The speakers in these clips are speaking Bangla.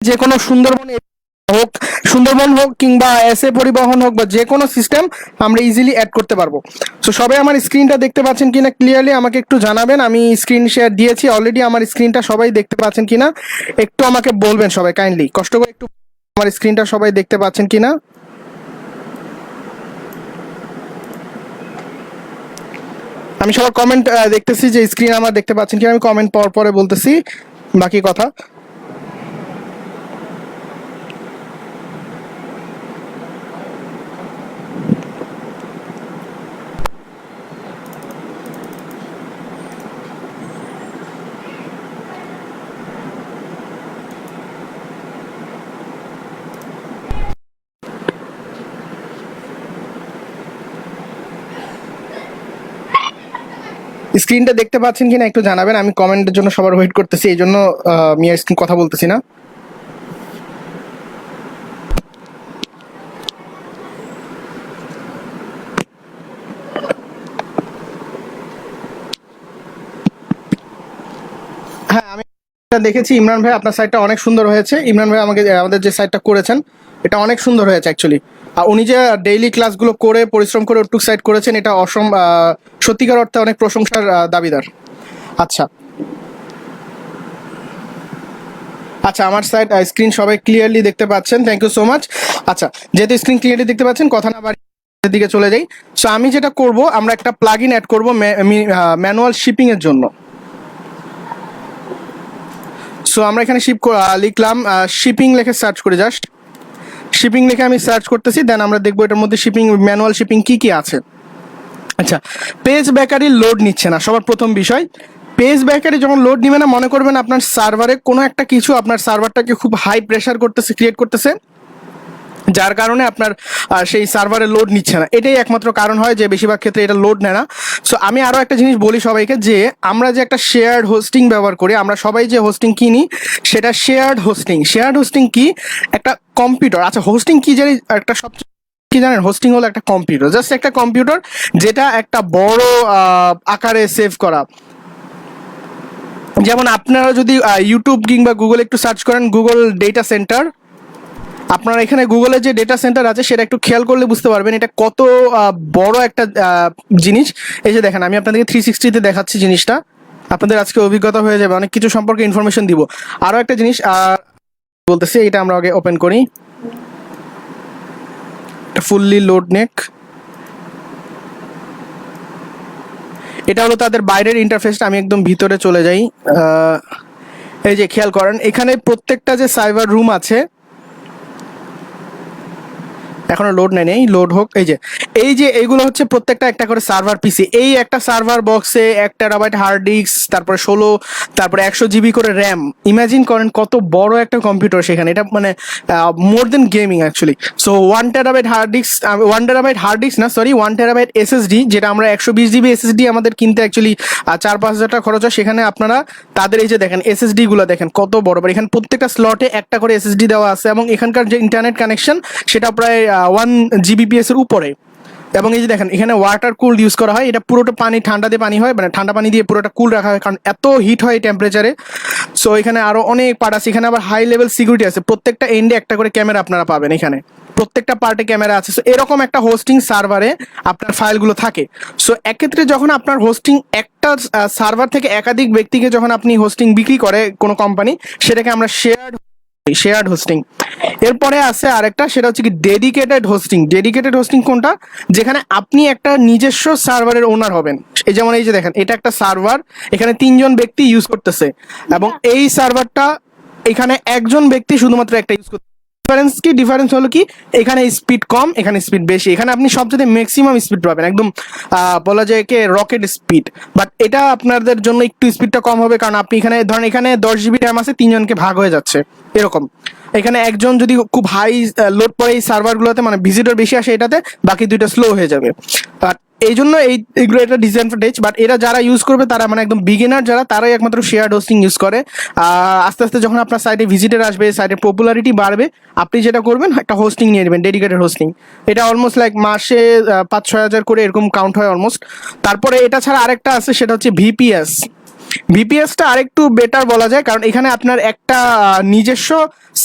যে কোনো হোক সুন্দরবন হোক কিংবা এসএ পরিবহন হোক বা যে কোনো সিস্টেম আমরা ইজিলি অ্যাড করতে পারবো। সো সবাই আমার স্ক্রিনটা দেখতে পাচ্ছেন কিনা ক্লিয়ারলি আমাকে একটু জানাবেন। আমি স্ক্রিন শেয়ার দিয়েছি অলরেডি, আমার স্ক্রিনটা সবাই দেখতে পাচ্ছেন কিনা একটু আমাকে বলবেন সবাই কাইন্ডলি কষ্ট করে একটু আমার স্ক্রিনটা সবাই দেখতে পাচ্ছেন কিনা। আমি সবার কমেন্ট দেখতেছি যে স্ক্রিন আমার দেখতে পাচ্ছেন কিনা, আমি কমেন্ট পরে বলতেছি বাকি কথা। স্ক্রিনটা দেখতে পাচ্ছেন কিনা একটু জানাবেন, আমি কমেন্টের জন্য সবার ওয়েট করতেছি, এই জন্য আমি স্ক্রিন কথা বলতেছি না। হ্যাঁ আমি দেখেছি ইমরান ভাই আপনার সাইটটা অনেক সুন্দর হয়েছে। ইমরান ভাই আমাদের যে সাইটটা করেছেন এটা অনেক সুন্দর হয়েছে অ্যাকচুয়ালি। উনি যে ডেইলি ক্লাসগুলো করে পরিশ্রম করে ওটুক সাইট করেছেন এটা সত্যিকার অর্থে অনেক প্রশংসার দাবিদার। আচ্ছা আচ্ছা আমার সাইট স্ক্রিন সবাই ক্লিয়ারলি দেখতে পাচ্ছেন, থ্যাংক ইউ সো মাচ। আচ্ছা যেহেতু স্ক্রিন ক্লিয়ারলি দেখতে পাচ্ছেন কথা না বাড়িয়ে দিকে চলে যাই। সো আমি যেটা করব আমরা একটা প্লাগইন অ্যাড করব ম্যানুয়াল শিপিং এর জন্য। সো আমরা এখানে লিখলাম শিপিং লিখে সার্চ করে জাস্ট শিপিং লিখে আমি সার্চ করতেছি, দেন আমরা দেখবো এটার মধ্যে ম্যানুয়াল শিপিং কি কি আছে। আচ্ছা পেজ বেকারি লোড নিচ্ছে না সবার প্রথম বিষয়। পেজ বেকারি যখন লোড নিবে না মনে করবেন আপনার সার্ভারে কোনো একটা কিছু আপনার সার্ভারটাকে খুব হাই প্রেশার ক্রিয়েট করতেছে, যার কারণে আপনার সেই সার্ভারে লোড নিচ্ছে না। এটাই একমাত্র কারণ হয় যে বেশিরভাগ ক্ষেত্রে এটা লোড নেয় না। সো আমি আরও একটা জিনিস বলি সবাইকে যে আমরা যে একটা শেয়ার্ড হোস্টিং ব্যবহার করি, আমরা সবাই যে হোস্টিং কিনি সেটা শেয়ার্ড হোস্টিং কি একটা কম্পিউটার। আচ্ছা হোস্টিং কি জানি একটা সবচেয়ে কি জানেন, হোস্টিং হলো একটা কম্পিউটার, জাস্ট একটা কম্পিউটার যেটা একটা বড় আকারে সেভ করা। যেমন আপনারা যদি ইউটিউব কিংবা গুগল একটু সার্চ করেন গুগল ডেটা সেন্টার, আপনারা এখানে গুগলে যে ডেটা সেন্টার আছে সেটা একটু খেয়াল করলে বুঝতে পারবেন এটা কত বড় একটা জিনিস। এই যে দেখেন আমি আপনাদেরকে 360-তে দেখাচ্ছি জিনিসটা, আপনাদের আজকে অভিজ্ঞতা হয়ে যাবে, অনেক কিছু সম্পর্কে ইনফরমেশন দিব। আরও একটা জিনিস বলতেছি, এটা আমরা আগে ওপেন করি, ফুললি লোড নেক। এটা হলো তাদের বাইরের ইন্টারফেসটা, আমি একদম ভিতরে চলে যাই। এই যে খেয়াল করেন এখানে প্রত্যেকটা যে সাইবার রুম আছে, এখনো লোড নেই, লোড হোক। এই যে এইগুলো হচ্ছে প্রত্যেকটা একটা করে সার্ভার পিসি। এই একটা সার্ভার বক্সে 1 টেরাবাইট হার্ড ডিস্ক, তারপরে 16, তারপরে 100 জিবি করে র্যাম। ইমাজিন করেন কত বড় একটা কম্পিউটার সেখানে, এটা মানে more than gaming actually. So 1 terabyte hard disk, 1 terabyte hard disk না সরি 1 টেরাবাইট এসএসডি, যেটা আমরা 120 জিবি এসএসডি আমাদের কিনতে অ্যাকচুয়ালি 4-5 হাজার টাকা খরচ হয়, সেখানে আপনারা তাদের এই যে দেখেন এসএসডি গুলো দেখেন কত বড় বড়। এখানে প্রত্যেকটা স্লটে একটা করে এসএসডি দেওয়া আছে এবং এখানকার যে ইন্টারনেট কানেকশন সেটা প্রায় 1 জিবিপিএস এর উপরে। এবং এই যে দেখেন এখানে ওয়াটার কুল ইউজ করা হয়, এটা পুরোটা পানি ঠান্ডা দিয়ে পানি হয়, মানে ঠান্ডা পানি দিয়ে পুরোটা কুল রাখা হয় কারণ এত হিট হয় টেম্পারেচারে। সো এখানে আরো অনেক পার্ট আছে, এখানে আবার হাই লেভেল সিকিউরিটি আছে, প্রত্যেকটা এন্ডে একটা করে ক্যামেরা আপনারা পাবেন, এখানে প্রত্যেকটা পার্টে ক্যামেরা আছে। সো এরকম একটা হোস্টিং সার্ভারে আপনার ফাইলগুলো থাকে। সো এক্ষেত্রে যখন আপনার হোস্টিং একটা সার্ভার থেকে একাধিক ব্যক্তিকে যখন আপনি হোস্টিং বিক্রি করে কোনো কোম্পানি, সেটাকে আমরা শেয়ার্ড হোস্টিং। এরপরে আছে আরেকটা, সেটা হচ্ছে কি ডেডিকেটেড হোস্টিং কোনটা, যেখানে আপনি একটা নিজস্ব সার্ভারের ওনার হবেন। এই যেমন এই যে দেখেন এটা একটা সার্ভার, এখানে 3 জন ব্যক্তি ইউজ করতেছে এবং এই সার্ভারটা এখানে একজন ব্যক্তি শুধুমাত্র একটা ইউজ করতে। ডিফারেন্স হলো কি এখানে স্পিড কম, এখানে স্পিড বেশি। এখানে আপনি সবচেয়ে ম্যাক্সিমাম স্পিড পাবেন, একদম বলা যায় কি রকেট স্পিড। বাট এটা আপনাদের জন্য একটু স্পিডটা কম হবে কারণ আপনি এখানে ধরেন এখানে 10 জিবি র্যাম আছে, 3 জনকে ভাগ হয়ে যাচ্ছে এরকম। এখানে একজন যদি খুব হাই লোড পড়ে এই সার্ভারগুলোতে, মানে ভিজিটর বেশি আসে এটাতে, বাকি দুইটা স্লো হয়ে যাবে। বাট এই জন্য এইগুলো একটা ডিসঅ্যাডভান্টেজ। বাট এরা যারা ইউজ করবে তারা মানে একদম বিগিনার যারা, তারাই একমাত্র শেয়ার্ড হোস্টিং ইউজ করে। আস্তে আস্তে যখন আপনার সাইটে ভিজিটর আসবে, সাইটের পপুলারিটি বাড়বে, আপনি যেটা করবেন একটা হোস্টিং নিয়ে নেবেন, ডেডিকেটেড হোস্টিং। এটা অলমোস্ট লাইক মাসে 5-6 হাজার করে এরকম কাউন্ট হয় অলমোস্ট। তারপরে এটা ছাড়া আরেকটা আছে, সেটা হচ্ছে ভিপিএসটা আরেকটু বেটার বলা যায় কারণ এখানে আপনার একটা নিজস্ব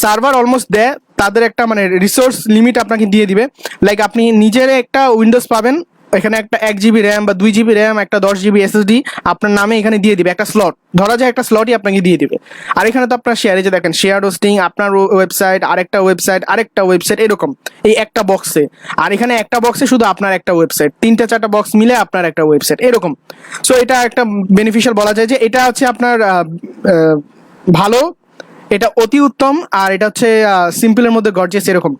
সার্ভার অলমোস্ট দেয়, তাদের একটা মানে রিসোর্স লিমিট আপনাকে দিয়ে দিবে। লাইক আপনি নিজের একটা উইন্ডোজ পাবেন, এখানে একটা 1 GB র্যাম বা 2 GB র্যাম, একটা 10 GB SSD আপনার নামে এখানে দিয়ে দিবে, একটা স্লট, ধরা যায় একটা স্লটই আপনাকে দিয়ে দিবে। আর এখানে তো আপনার শেয়ারে যে দেখেন শেয়ার হোস্টিং, আপনার ওয়েবসাইট, আরেকটা ওয়েবসাইট এরকম এই একটা বক্সে। আর এখানে একটা বক্সে শুধু আপনার একটা ওয়েবসাইট, 3-4টা বক্স মিলে আপনার একটা ওয়েবসাইট এরকম। সো এটা একটা বেনিফিশিয়াল বলা যায় যে এটা হচ্ছে আপনার ভালো, এটা অতি উত্তম, আর এটা হচ্ছে সিম্পলের মধ্যে গর্জিয়াস এরকম,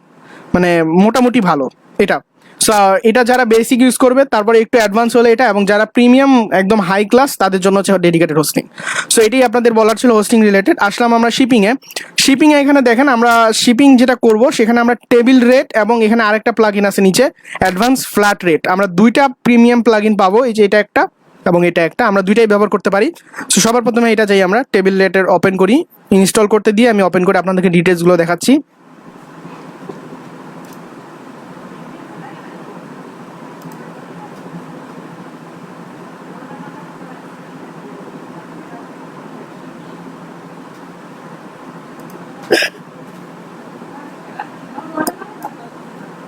মানে মোটামুটি ভালো এটা। সো এটা যারা বেসিক ইউজ করবে, তারপরে একটু অ্যাডভান্স হলে এটা, এবং যারা প্রিমিয়াম একদম হাই ক্লাস তাদের জন্য হচ্ছে ডেডিকেটেড হোস্টিং। সো এটাই আপনাদের বলার ছিল হোস্টিং রিলেটেড। আসলাম আমরা শিপিংয়ে এখানে দেখেন আমরা শিপিং যেটা করব সেখানে আমরা টেবিল রেট এবং এখানে আরেকটা প্লাগ ইন আছে নিচে অ্যাডভান্স ফ্ল্যাট রেট, আমরা দুইটা প্রিমিয়াম প্লাগ ইন পাবো, এই যে এটা একটা এবং এটা একটা, আমরা দুইটাই ব্যবহার করতে পারি। সো সবার প্রথমে এটা চাই আমরা টেবিল রেটের ওপেন করি, ইনস্টল করতে দিয়ে আমি ওপেন করে আপনাদেরকে ডিটেলসগুলো দেখাচ্ছি।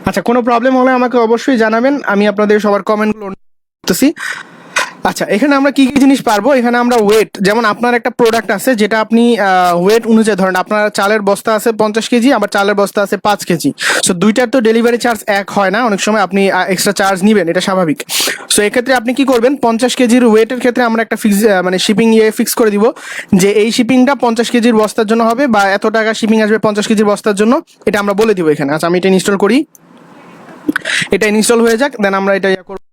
আচ্ছা, কোনো প্রবলেম হলে আমাকে অবশ্যই জানাবেন, আমি আপনাদের সবার কমেন্টগুলো করতেছি। আচ্ছা, এখানে আমরা কি কি জিনিস পারবো, এখানে আমরা ওয়েট, যেমন আপনার একটা প্রোডাক্ট আছে যেটা আপনি ওয়েট অনুযায়ী ধরেন আপনার চালের বস্তা আছে 50 কেজি, আবার চালের বস্তা আছে 5 কেজি। সো দুইটার তো ডেলিভারি চার্জ এক হয় না, অনেক সময় আপনি এক্সট্রা চার্জ নেবেন, এটা স্বাভাবিক। সো এক্ষেত্রে আপনি কি করবেন, 50 কেজির ওয়েটের ক্ষেত্রে আমরা একটা ফিক্স মানে শিপিং ফিক্স করে দিব যে এই শিপিংটা 50 কেজির বস্তার জন্য হবে, বা এত টাকা শিপিং আসবে 50 কেজির বস্তার জন্য, এটা আমরা বলে দিব এখানে। আচ্ছা, আমি এটা ইনস্টল করি, এটা ইনস্টল হয়ে যাক, দেন আমরা এটা করব।